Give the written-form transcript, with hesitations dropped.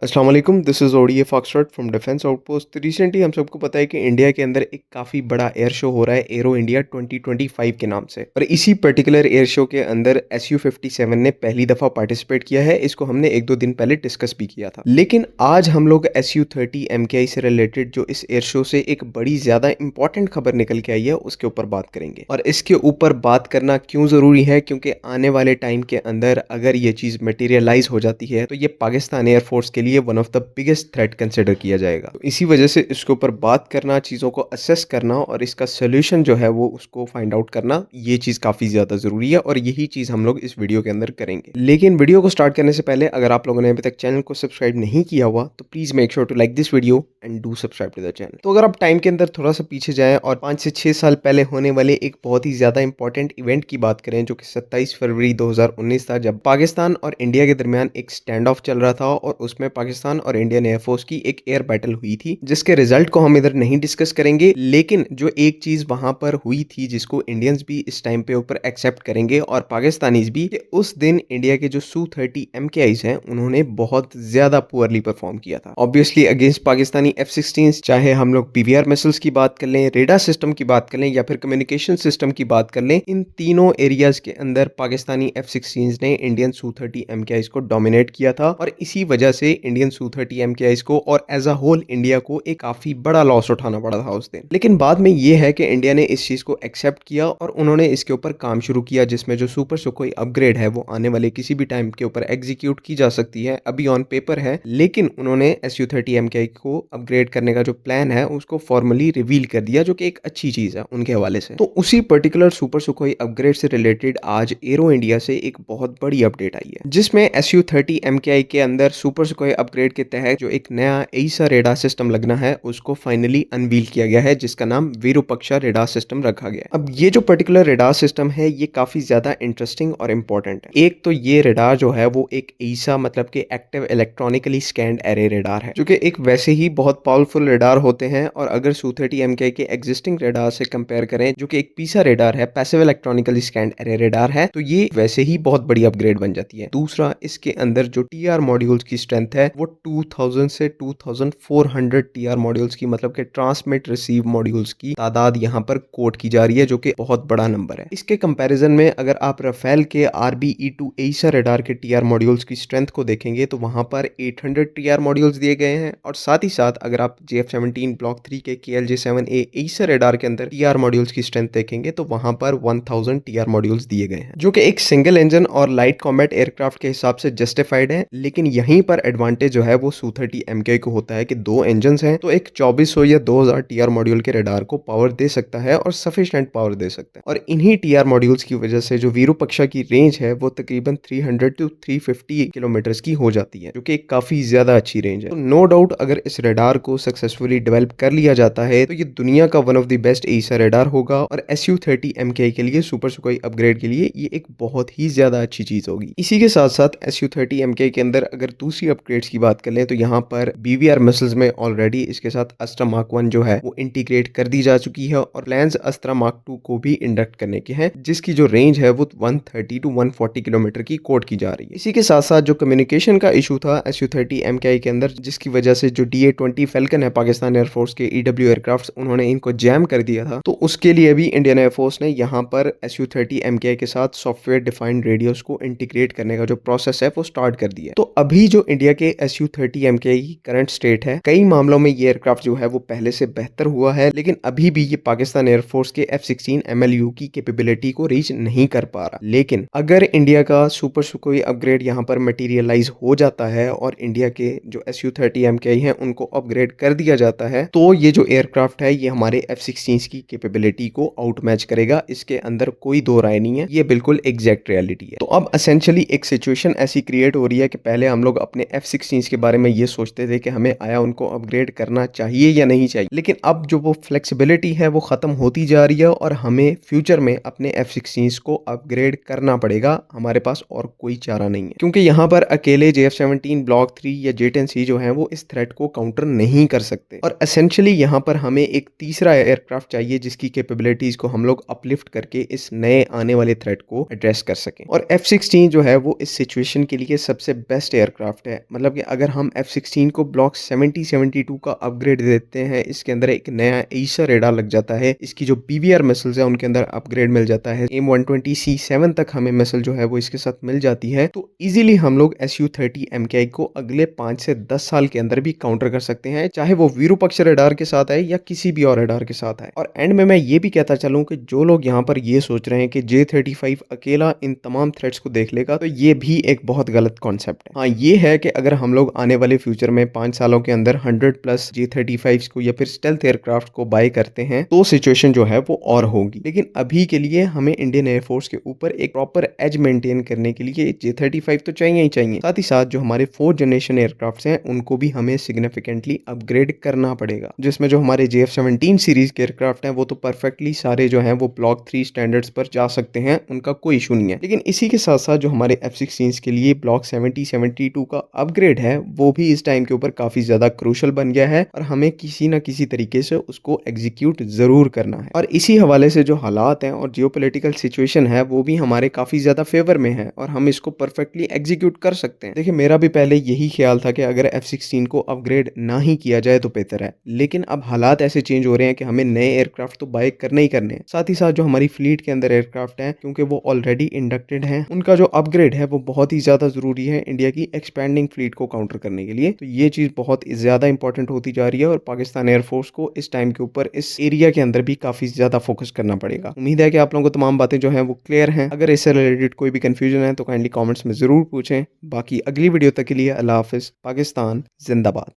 अस्सलाम वालेकुम, this is ODA foxtrot from defence outpost. Recently हम सबको पता है कि इंडिया के अंदर एक काफ़ी बड़ा एयर शो हो रहा है, एरो इंडिया 2025 के नाम से। और इसी पर्टिकुलर एयर शो के अंदर SU-57 ने पहली दफ़ा पार्टिसिपेट किया है। इसको हमने 1-2 दिन पहले डिस्कस भी किया था। लेकिन आज हम लोग SU-30 MKI से रिलेटेड जो इस एयर शो से एक बड़ी ज़्यादा इंपॉर्टेंट खबर निकल के आई है, उसके ऊपर बात करेंगे। और इसके ऊपर बात करना क्यों ज़रूरी है? क्योंकि आने वाले टाइम के अंदर अगर ये चीज़ मटेरियलाइज़ हो जाती है, तो ये पाकिस्तान एयर फोर्स के लिए one of the biggest threat consider किया जाएगा। तो इसी वजह से इसके ऊपर बात करना, चीज़ों को असेस करना और इसका सॉल्यूशन जो है वो उसको फाइंड आउट करना, ये चीज़ काफ़ी ज़्यादा ज़रूरी है और यही चीज़ हम लोग इस वीडियो के अंदर करेंगे। लेकिन वीडियो को स्टार्ट करने से पहले अगर आप लोगों ने अभी तक चैनल को सब्सक्राइब नहीं किया हुआ, तो please make sure to like this video and do subscribe to the channel. तो अगर आप टाइम के अंदर थोड़ा सा पीछे जाएँ और 5 से 6 साल पहले होने वाले एक बहुत ही ज़्यादा इंपॉर्टेंट इवेंट की बात करें, जो कि 27 फरवरी 2019 था, जब पाकिस्तान और इंडिया के दरमियान एक स्टैंड ऑफ चल रहा था और उसमें पाकिस्तान और इंडियन एयरफोर्स की एक एयर बैटल हुई थी, जिसके रिजल्ट को हम इधर नहीं डिस्कस करेंगे। लेकिन जो एक चीज वहां पर हुई थी, जिसको इंडियंस भी इस टाइम पे ऊपर एक्सेप्ट करेंगे और पाकिस्तानीज भी, कि उस दिन इंडिया के जो Su-30 MKIs हैं, उन्होंने बहुत ज्यादा पुअरली परफॉर्म किया था। ऑब्वियसली अगेंस्ट पाकिस्तानी F-16, चाहे हम लोग PVR मिसाइल्स की बात कर लें, रेडार सिस्टम की बात कर लें या फिर कम्युनिकेशन सिस्टम की बात कर लें, इन तीनों एरियाज के अंदर पाकिस्तानी F-16 ने इंडियन Su-30 MKIs को डोमिनेट किया था और इसी वजह से इंडियन Su-30 MKIs को और एज अ होल इंडिया को एक काफी बड़ा लॉस उठाना पड़ा था उस दिन। लेकिन बाद में ये है कि इंडिया ने इस चीज को एक्सेप्ट किया और उन्होंने इसके ऊपर काम शुरू किया, जिसमें जो सुपर सुखोई अपग्रेड है वो आने वाले किसी भी टाइम के ऊपर एग्जीक्यूट की जा सकती है। अभी ऑन पेपर है, लेकिन उन्होंने Su-30 MKI को अपग्रेड करने का जो प्लान है उसको फॉर्मली रिवील कर दिया, जो कि एक अच्छी चीज है उनके हवाले से। तो उसी पर्टिकुलर सुपर सुखोई अपग्रेड से रिलेटेड आज एरो इंडिया से एक बहुत बड़ी अपडेट आई है, जिसमें Su-30 MKI के अंदर सुपर सुखोई अपग्रेड के तहत जो एक नया एईसा रेडार सिस्टम लगना है, उसको फाइनली अनवील किया गया है, जिसका नाम विरूपाक्षा रेडार सिस्टम रखा गया है। अब ये जो पर्टिकुलर रेडार सिस्टम है, ये काफी ज्यादा इंटरेस्टिंग और इंपॉर्टेंट है। एक तो ये रेडार जो है वो एक एईसा मतलब कि active electronically scanned array radar है, जो कि एक वैसे ही बहुत पावरफुल रेडार होते हैं। और अगर Su-30 MKI के एग्जिस्टिंग रेडार से कंपेयर करें, जो कि एक पीसा रेडार है, passive electronically scanned array radar है, तो ये वैसे ही बहुत बड़ी अपग्रेड बन जाती है। दूसरा, इसके अंदर जो टीआर मॉड्यूल्स की स्ट्रेंथ है वो 2000 से 2400 टीआर मॉड्यूल्स की, मतलब कि ट्रांसमिट रिसीव मॉड्यूल्स की तादाद यहाँ पर कोट की जा रही है, जो कि बहुत बड़ा नंबर है। इसके कंपैरिजन में अगर आप राफेल के RBE-2 एईसा रेडार के टीआर मॉड्यूल्स की स्ट्रेंथ को देखेंगे, तो वहां पर 800 टीआर मॉड्यूल्स दिए गए हैं। और साथ ही साथ अगर आप JF-17 ब्लॉक 3 के KLJ-7A एईसा रेडार के अंदर टीआर मॉड्यूल्स की स्ट्रेंथ देखेंगे, तो वहां पर 1000 टीआर मॉड्यूल्स दिए गए हैं, जो कि एक सिंगल इंजन और लाइट कॉम्बैट एयरक्राफ्ट के हिसाब से जस्टिफाइड है। लेकिन यहीं पर एडवांटेज जो है वो Su-30 MKI को होता है कि दो इंजन्स हैं, तो एक 2400 या 2000 टीआर मॉड्यूल के रेडार को पावर दे सकता है और सफिशिएंट पावर दे सकता है। और इन्हीं टीआर मॉड्यूल्स की वजह से जो विरूपाक्षा की रेंज है वो तकरीबन 300 टू 350 किलोमीटर्स की हो जाती है, जो कि काफी ज्यादा अच्छी रेंज है। तो नो डाउट अगर इस रेडार को सक्सेसफुली डेवलप कर लिया जाता है, तो ये दुनिया का one of the best AESA radar होगा और Su-30 MKI के लिए, सुपर सुखोई अपग्रेड के लिए, ये एक बहुत ही ज्यादा अच्छी चीज होगी। इसी के साथ साथ Su-30 MKI के अंदर अगर दूसरी अपग्रेड्स की बात कर लें, तो यहाँ पर BVR मिसाइल्स में ऑलरेडी इसके साथ अस्त्रा मार्क 1 जो है वो इंटीग्रेट कर दी जा चुकी है और प्लान्स अस्त्रा मार्क 2 को भी इंडक्ट करने के हैं, जिसकी जो रेंज है वो 130 टू 140 किलोमीटर की कोट की जा रही है। इसी के साथ साथ जो कम्युनिकेशन का इशू था Su-30 MKI के अंदर, जिसकी वजह से जो DA-20 फैल्कन है पाकिस्तान एयरफोर्स के EW एयरक्राफ्ट, उन्होंने इनको जैम कर दिया था, तो उसके लिए भी इंडियन एयरफोर्स ने यहाँ पर Su-30 MKI के साथ सॉफ्टवेयर डिफाइंड रेडियोस को इंटीग्रेट करने का जो प्रोसेस है वो स्टार्ट कर दिया है। तो अभी जो इंडिया के Su-30 MKI की करंट स्टेट है, कई मामलों में ये एयरक्राफ्ट जो है वो पहले से बेहतर हुआ है, लेकिन अभी भी ये पाकिस्तान एयरफोर्स के F-16 MLU की कैपेबिलिटी को रीच नहीं कर पा रहा। लेकिन अगर इंडिया का सुपर सुखोई अपग्रेड यहाँ पर मटेरियलाइज हो जाता है और इंडिया के जो Su-30 MKI हैं उनको अपग्रेड कर दिया जाता है, तो ये जो एयरक्राफ्ट है ये हमारे F-16 की कैपेबिलिटी को आउट मैच करेगा। इसके अंदर कोई दो राय नहीं है, ये बिल्कुल एग्जैक्ट रियलिटी है। तो अब एसेंशियली एक सिचुएशन ऐसी क्रिएट हो रही है कि पहले हम लोग अपने F-16 के बारे में ये सोचते थे कि हमें आया उनको अपग्रेड करना चाहिए या नहीं चाहिए, लेकिन अब जो वो फ्लेक्सिबिलिटी है वो खत्म होती जा रही है और हमें फ्यूचर में अपने F-16 को अपग्रेड करना पड़ेगा। हमारे पास और कोई चारा नहीं है, क्योंकि यहाँ पर अकेले JF-17 ब्लॉक 3 या J-10C जो है वो इस थ्रेट को काउंटर नहीं कर सकते। और एसेंशियली यहाँ पर हमें एक तीसरा एयरक्राफ्ट चाहिए जिसकी कैपेबिलिटीज को हम लोग अपलिफ्ट करके इस नए आने वाले थ्रेट को एड्रेस कर सकें। और F-16 जो है वो इस सिचुएशन के लिए सबसे बेस्ट एयरक्राफ्ट है। मतलब कि अगर हम F-16 को ब्लॉक 70-72 का अपग्रेड देते हैं, इसके अंदर एक नया ईसा रेडार लग जाता है, इसकी जो BVR मिसाइल्स है उनके अंदर अपग्रेड मिल जाता है, AIM-120C7 तक हमें मिसाइल जो है वो इसके साथ मिल जाती है, तो इजीली हम लोग Su-30 MKI को अगले 5 से 10 साल के अंदर भी काउंटर कर सकते हैं, चाहे वो विरूपाक्ष रेडार के साथ आए या किसी भी और रेडार के साथ आए। और एंड में मैं ये भी कहता चलूं कि जो लोग यहाँ पर ये सोच रहे हैं कि J-35 अकेला इन तमाम थ्रेट्स को देख लेगा, तो ये भी एक बहुत गलत कॉन्सेप्ट है। हाँ, ये है कि अगर हम लोग आने वाले फ्यूचर में 5 सालों के अंदर 100+ J-35 को या फिर स्टेल्थ एयरक्राफ्ट को बाय करते हैं तो सिचुएशन जो है वो और होगी। लेकिन अभी के लिए हमें इंडियन एयरफोर्स के ऊपर एक प्रॉपर एज मेंटेन करने के लिए J-35 तो चाहिए ही चाहिए, साथ ही साथ जो हमारे 4th जनरेशन एयरक्राफ्ट हैं उनको भी हमें सिग्निफिकेंटली अपग्रेड करना पड़ेगा, जिसमें जो हमारे JF-17 सीरीज के एयरक्राफ्ट हैं वो तो परफेक्टली सारे जो हैं वो ब्लॉक 3 स्टैंडर्ड्स पर जा सकते हैं, उनका कोई इशू नहीं है। लेकिन इसी के साथ साथ जो हमारे F-16 के लिए ब्लॉक 70-72 का अपग्रेड है वो भी इस टाइम के ऊपर काफी ज्यादा क्रूशल बन गया है और हमें किसी ना किसी तरीके से उसको एग्जीक्यूट जरूर करना है। और इसी हवाले से जो हालात हैं और जियोपॉलिटिकल सिचुएशन है वो भी हमारे काफी ज्यादा फेवर में है और हम इसको परफेक्टली एग्जीक्यूट कर सकते हैं। देखिए, मेरा भी पहले यही ख्याल था कि अगर F-16 को अपग्रेड ना ही किया जाए तो बेहतर है, लेकिन अब हालात ऐसे चेंज हो रहे हैं कि हमें नए एयरक्राफ्ट तो बाय करने ही करने हैं। साथ ही साथ जो हमारी फ्लीट के अंदर एयरक्राफ्ट हैं, क्योंकि वो ऑलरेडी इंडक्टेड हैं, उनका जो अपग्रेड है वो बहुत ही ज्यादा जरूरी है इंडिया की एक्सपैंडिंग फ्लीट को काउंटर करने के लिए। तो ये चीज बहुत ज्यादा इंपॉर्टेंट होती जा रही है और पाकिस्तान एयरफोर्स को इस टाइम के ऊपर इस एरिया के अंदर भी काफी ज्यादा फोकस करना पड़ेगा। उम्मीद है कि आप लोगों को तमाम बातें जो है वो क्लियर हैं। अगर इससे रिलेटेड कोई भी कंफ्यूजन है तो काइंडली कमेंट्स में जरूर पूछें। बाकी अगली वीडियो तक के लिए अल्लाह हाफिज। पाकिस्तान जिंदाबाद।